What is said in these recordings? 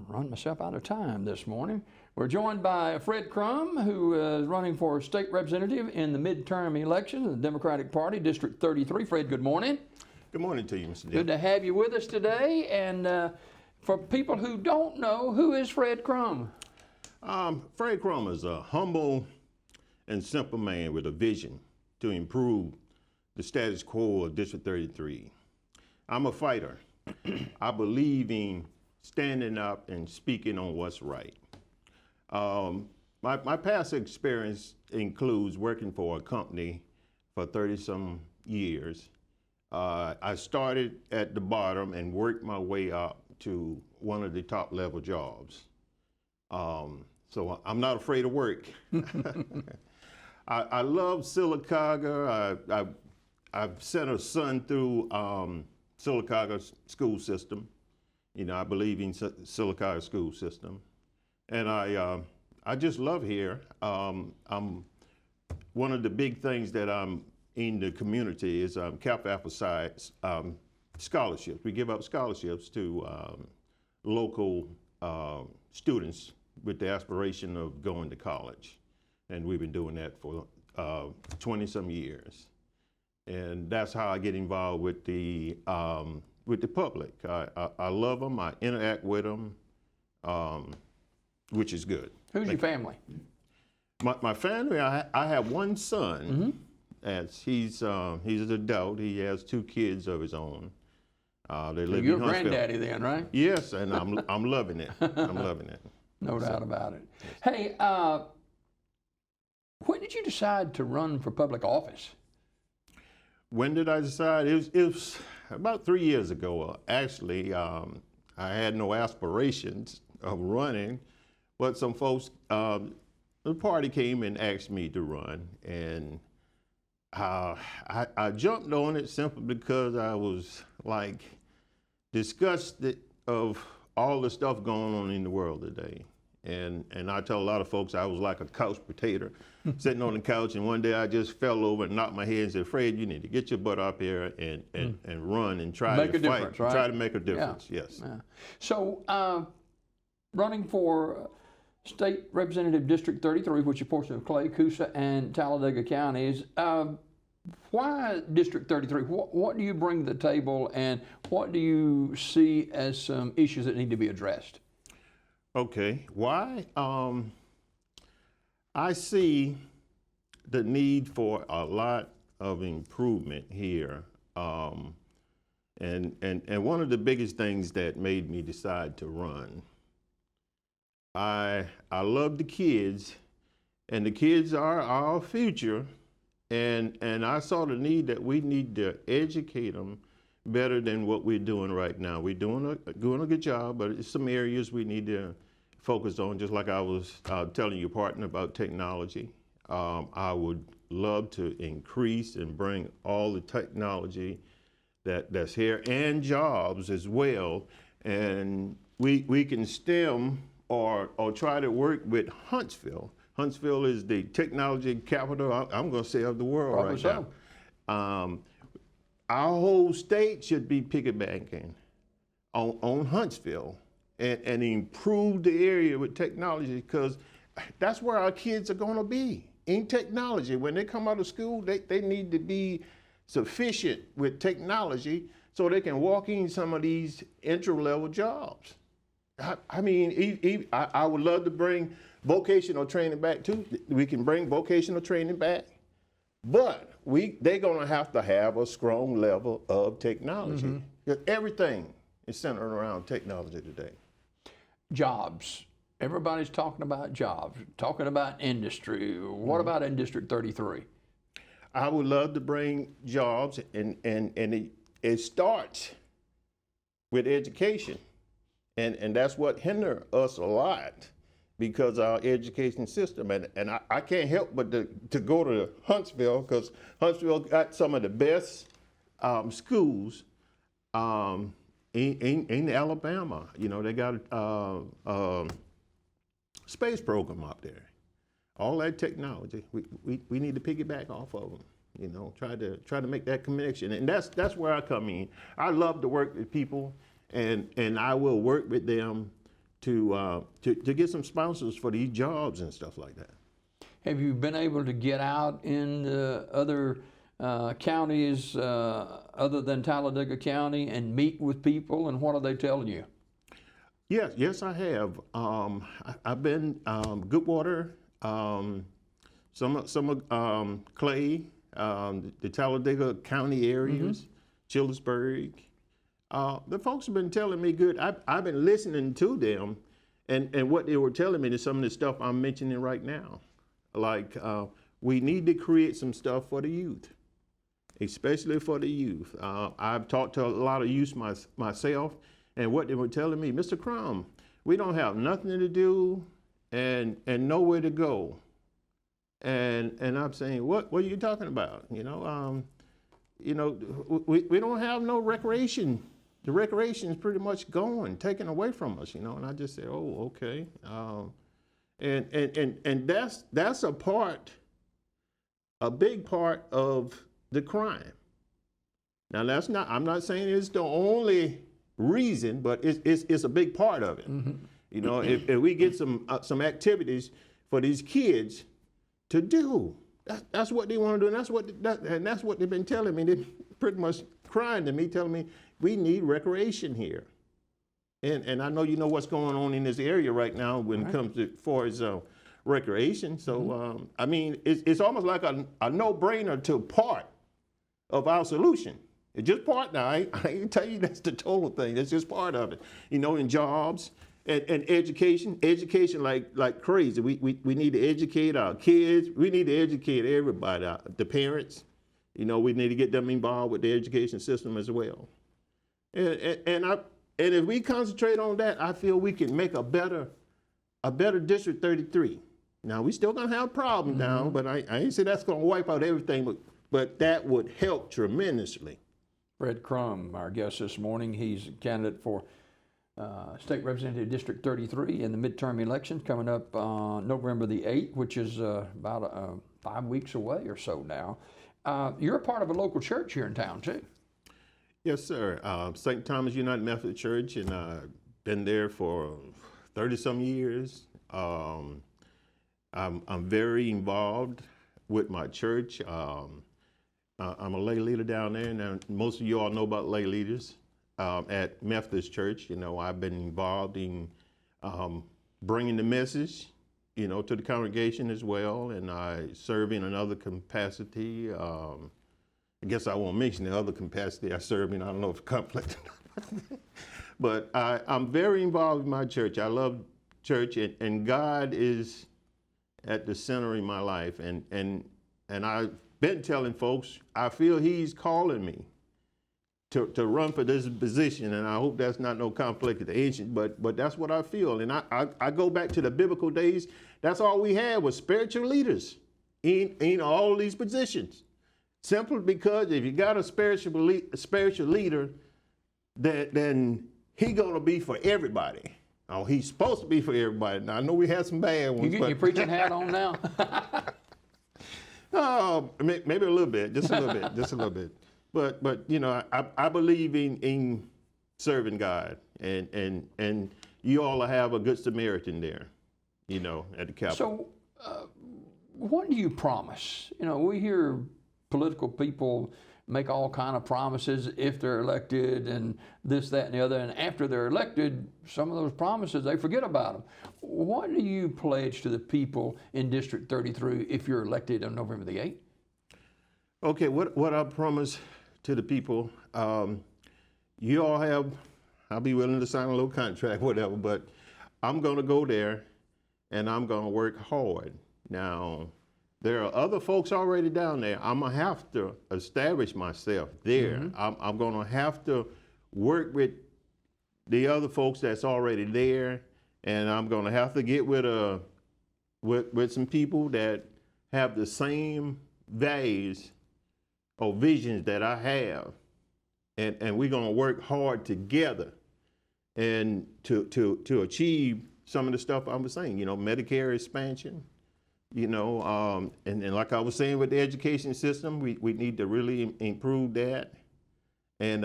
run myself out of time this morning. We're joined by Fred Crum, who is running for state representative in the midterm election of the Democratic Party, District 33. Fred, good morning. Good morning to you, Mr. Dick. Good to have you with us today. And for people who don't know, who is Fred Crum? Fred Crum is a humble and simple man with a vision to improve the status quo of District 33. I'm a fighter. I believe in standing up and speaking on what's right. My past experience includes working for a company for 30-some years. I started at the bottom and worked my way up to one of the top level jobs. So I'm not afraid of work. I love Sylacauga. I've sent a son through Sylacauga school system. You know, I believe in Sylacauga school system. And I just love here. One of the big things that I'm in the community is Kappa Alpha Psi scholarships. We give up scholarships to local students with the aspiration of going to college. And we've been doing that for 20-some years. And that's how I get involved with the public. I love them, I interact with them, which is good. Who's your family? My family, I have one son. As he's an adult. He has 2 kids of his own. They live You're in a Huntsville. granddaddy then, right? Yes, and I'm loving it. I'm loving it. No doubt about it. Hey, when did you decide to run for public office? When did I decide? It was about 3 years ago. Actually, I had no aspirations of running, but some folks, the party came and asked me to run, and I jumped on it simply because I was like disgusted of all the stuff going on in the world today. And I tell a lot of folks I was like a couch potato sitting on the couch, and one day I just fell over and knocked my head and said, Fred, you need to get your butt up here and run and try Make to a fight. difference, right? Try to make a difference, yes. Yeah. So running for State Representative District 33, which is a portion of Clay, Coosa, and Talladega counties, why District 33? What do you bring to the table, and what do you see as some issues that need to be addressed? Okay, why? I see the need for a lot of improvement here. And one of the biggest things that made me decide to run, I love the kids, and the kids are our future. And I saw the need that we need to educate them better than what we're doing right now. We're doing a good job, but it's some areas we need to focus on, just like I was telling your partner about technology. I would love to increase and bring all the technology that's here and jobs as well. And we can stem or try to work with Huntsville. Huntsville is the technology capital, I'm going to say, of the world Probably right now. Our whole state should be piggybacking on Huntsville and improve the area with technology, because that's where our kids are going to be, in technology. When they come out of school, they need to be sufficient with technology so they can walk in some of these entry-level jobs. I mean, I would love to bring vocational training back too. We can bring vocational training back, but they're gonna have to have a strong level of technology. Because everything is centered around technology today. Jobs. Everybody's talking about jobs, talking about industry. What about in District 33? I would love to bring jobs, and it starts with education. And that's what hinders us a lot, because our education system. And I can't help but to go to Huntsville, because Huntsville got some of the best schools in Alabama. You know, they got a space program up there. All that technology, we need to piggyback off of them. You know, try to make that connection, and that's where I come in. I love to work with people, and I will work with them to get some sponsors for these jobs and stuff like that. Have you been able to get out in the other counties other than Talladega County and meet with people, and what are they telling you? Yes, I have. I've been Goodwater, some of Clay, the Talladega County areas, Childersburg. The folks have been telling me good. I've been listening to them, and what they were telling me is some of the stuff I'm mentioning right now. Like we need to create some stuff for the youth, especially for the youth. I've talked to a lot of youth myself, and what they were telling me, Mr. Crum, we don't have nothing to do and nowhere to go. And I'm saying, what are you talking about? We don't have no recreation. The recreation is pretty much gone, taken away from us, And I just said, oh, okay. And that's a big part of the crime. Now I'm not saying it's the only reason, but it's a big part of it. If we get some activities for these kids to do, that's what they want to do, and that's what they've been telling me. They're pretty much crying to me, telling me we need recreation here. And I know you know what's going on in this area right now when it comes to far as recreation. So I mean, it's almost like a no-brainer to part of our solution. It's just part now. I ain't tell you that's the total thing. That's just part of it. In jobs and education like crazy. We need to educate our kids. We need to educate everybody, the parents. We need to get them involved with the education system as well. And if we concentrate on that, I feel we can make a better District 33. Now we still gonna have problems now, but I ain't say that's gonna wipe out everything. But that would help tremendously. Fred Crum, our guest this morning, he's a candidate for State Representative District 33 in the midterm elections coming up November the 8th, which is about 5 weeks away or so now. You're a part of a local church here in town, too. Yes, sir. St. Thomas United Methodist Church, and I've been there for 30-some years. I'm very involved with my church. I'm a lay leader down there, and most of you all know about lay leaders at Methodist Church. I've been involved in bringing the message, to the congregation as well, and I serve in another capacity. I guess I won't mention the other capacity I serve in. I don't know if it's conflict or not. But I'm very involved in my church. I love church, and God is at the center of my life. And I've been telling folks, I feel he's calling me to run for this position, and I hope that's not no conflict of interest, but that's what I feel. And I go back to the biblical days. That's all we had was spiritual leaders in all these positions. Simply because if you got a spiritual leader, then he's gonna be for everybody. Oh, he's supposed to be for everybody. Now I know we had some bad ones. You get your preaching hat on now? Oh, maybe a little bit, just a little bit. But I believe in serving God, and you all have a good Samaritan there, at the Capitol. So, what do you promise? We hear political people make all kind of promises if they're elected and this, that, and the other. And after they're elected, some of those promises, they forget about them. What do you pledge to the people in District 33 if you're elected on November the 8th? Okay, what I promise to the people, you all have, I'll be willing to sign a little contract, whatever, but I'm going to go there and I'm going to work hard. Now, there are other folks already down there. I'm going to have to establish myself there. I'm going to have to work with the other folks that's already there, and I'm going to have to get with some people that have the same values or visions that I have, and we're going to work hard together and to achieve some of the stuff I was saying, Medicare expansion. And like I was saying with the education system, we need to really improve that, and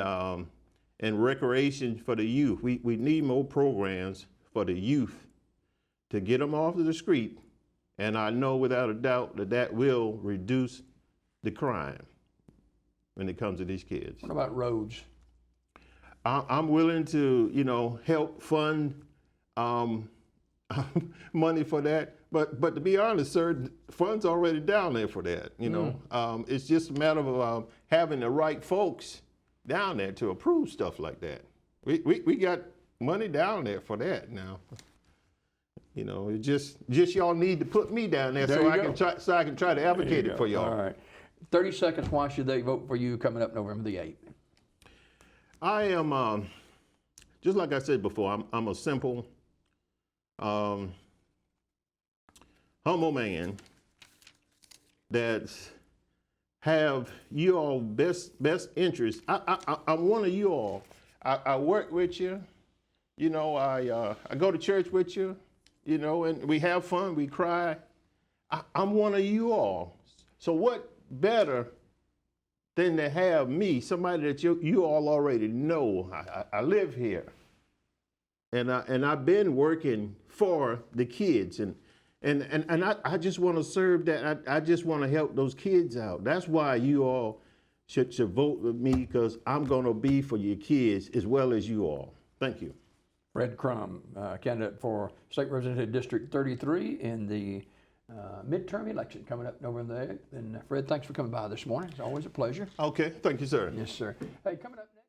recreation for the youth. We need more programs for the youth to get them off of the street. And I know without a doubt that that will reduce the crime when it comes to these kids. What about roads? I'm willing to, you know, help fund money for that. But to be honest, sir, funds already down there for that. You know, it's just a matter of having the right folks down there to approve stuff like that. We got money down there for that now. You know, it just y'all need to put me down there so I can try to advocate it for y'all. All right. 30 seconds. Why should they vote for you coming up November the 8th? I am, just like I said before, I'm a simple, humble man that have you all best interest. I'm one of you all. I work with you. You know, I go to church with you. You know, and we have fun, we cry. I'm one of you all. So what better than to have me, somebody that you all already know. I live here. And I've been working for the kids. And I just want to serve that. I just want to help those kids out. That's why you all should vote with me, because I'm going to be for your kids as well as you all. Thank you. Fred Crum, candidate for State Representative District 33 in the midterm election coming up November the 8th. And Fred, thanks for coming by this morning. It's always a pleasure. Okay, thank you, sir. Yes, sir. Hey, coming up next.